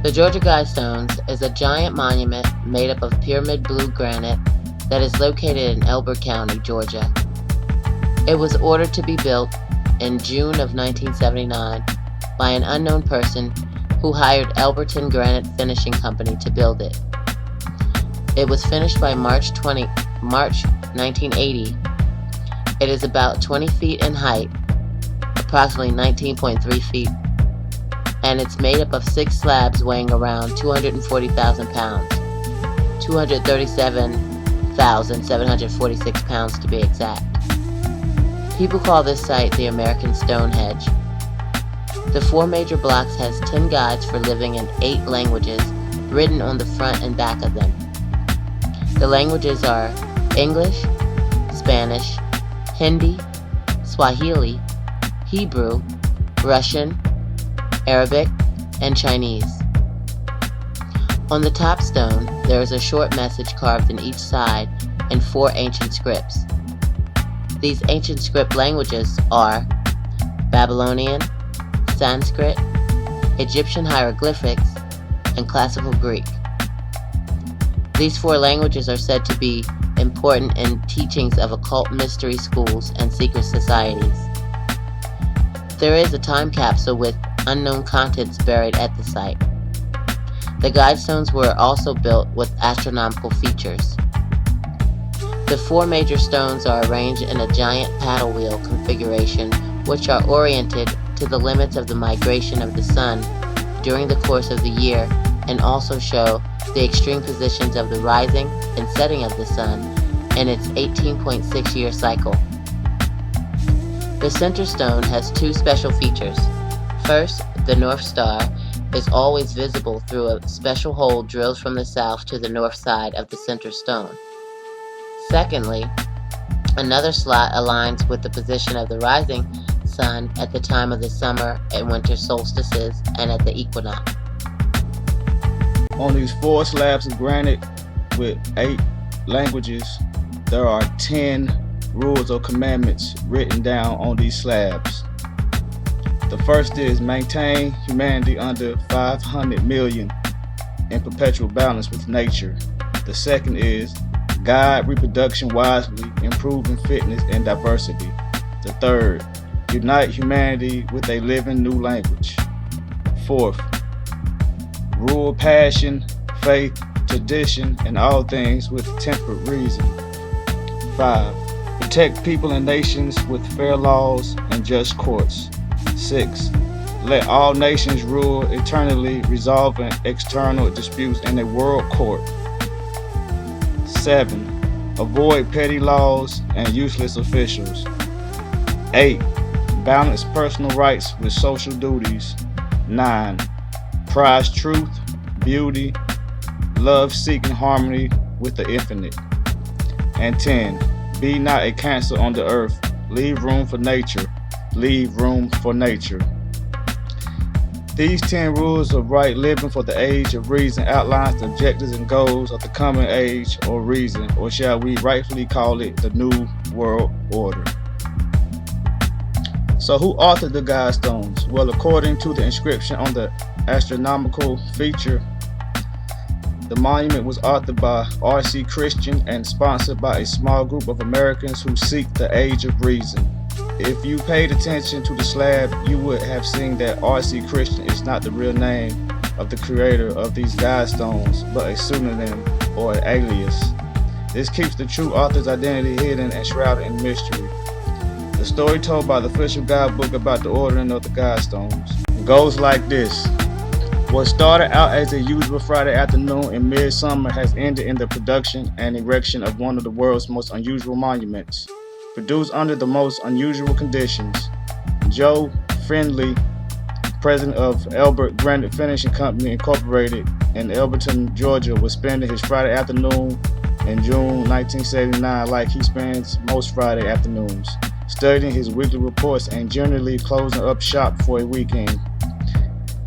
The Georgia Guidestones is a giant monument made up of pyramid blue granite that is located in Elbert County, Georgia. It was ordered to be built in June of 1979 by an unknown person who hired Elberton Granite Finishing Company to build it. It was finished by March 1980. It is about 20 feet in height, approximately 19.3 feet, and it's made up of 6 slabs weighing around 240,000 pounds, 237,746 pounds to be exact. People call this site the American Stonehenge. The 4 major blocks has 10 guides for living in 8 languages written on the front and back of them. The languages are English, Spanish, Hindi, Swahili, Hebrew, Russian, Arabic, and Chinese. On the top stone, there is a short message carved in each side in 4 ancient scripts. These ancient script languages are Babylonian, Sanskrit, Egyptian hieroglyphics, and Classical Greek. These 4 languages are said to be important in teachings of occult mystery schools and secret societies. There is a time capsule with unknown contents buried at the site. The Guidestones were also built with astronomical features. The 4 major stones are arranged in a giant paddle wheel configuration, which are oriented to the limits of the migration of the sun during the course of the year, and also show the extreme positions of the rising and setting of the sun in its 18.6-year cycle. The center stone has 2 special features. First, the North Star is always visible through a special hole drilled from the south to the north side of the center stone. Secondly, another slot aligns with the position of the rising sun at the time of the summer and winter solstices and at the equinox. On these 4 slabs of granite with 8 languages, there are 10 rules or commandments written down on these slabs. The first is maintain humanity under 500 million in perpetual balance with nature. The second is guide reproduction wisely, improving fitness and diversity. The third, unite humanity with a living new language. Fourth, rule passion, faith, tradition, and all things with temperate reason. 5. Protect people and nations with fair laws and just courts. 6. Let all nations rule eternally, resolving external disputes in a world court. 7. Avoid petty laws and useless officials. 8. Balance personal rights with social duties. 9. Prize truth, beauty, love seeking harmony with the infinite. And 10. Be not a cancer on the earth. Leave room for nature. Leave room for nature. These 10 rules of right living for the age of reason outlines the objectives and goals of the coming age or reason, or shall we rightfully call it the New World Order. So who authored the Guidestones? Well, according to the inscription on the astronomical feature, the monument was authored by R.C. Christian and sponsored by a small group of Americans who seek the age of reason. If you paid attention to the slab, you would have seen that R.C. Christian is not the real name of the creator of these Guidestones, but a pseudonym or an alias. This keeps the true author's identity hidden and shrouded in mystery. The story told by the official guidebook about the ordering of the Guidestones goes like this. What started out as a usual Friday afternoon in midsummer has ended in the production and erection of one of the world's most unusual monuments. Produced under the most unusual conditions. Joe Friendly, president of Elbert Granite Finishing Company Incorporated in Elberton, Georgia, was spending his Friday afternoon in June 1979 like he spends most Friday afternoons, studying his weekly reports and generally closing up shop for a weekend.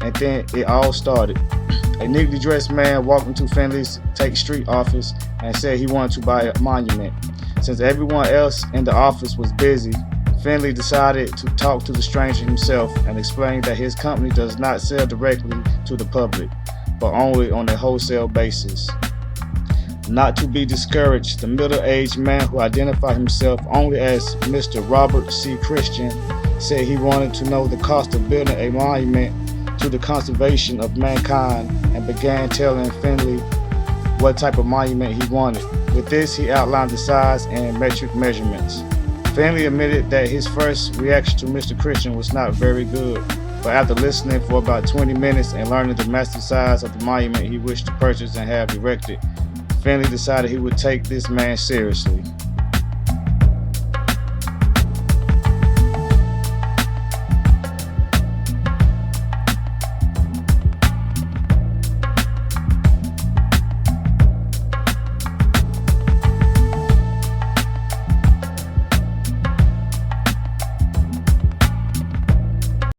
And then it all started. A neatly dressed man walked into Finley's Take Street office and said he wanted to buy a monument. Since everyone else in the office was busy, Finley decided to talk to the stranger himself and explain that his company does not sell directly to the public. but only on a wholesale basis. Not to be discouraged, the middle-aged man who identified himself only as Mr. Robert C. Christian said he wanted to know the cost of building a monument to the conservation of mankind and began telling Finley what type of monument he wanted. With this, he outlined the size and metric measurements. Finley admitted that his first reaction to Mr. Christian was not very good, but after listening for about 20 minutes and learning the massive size of the monument he wished to purchase and have erected, Finley decided he would take this man seriously.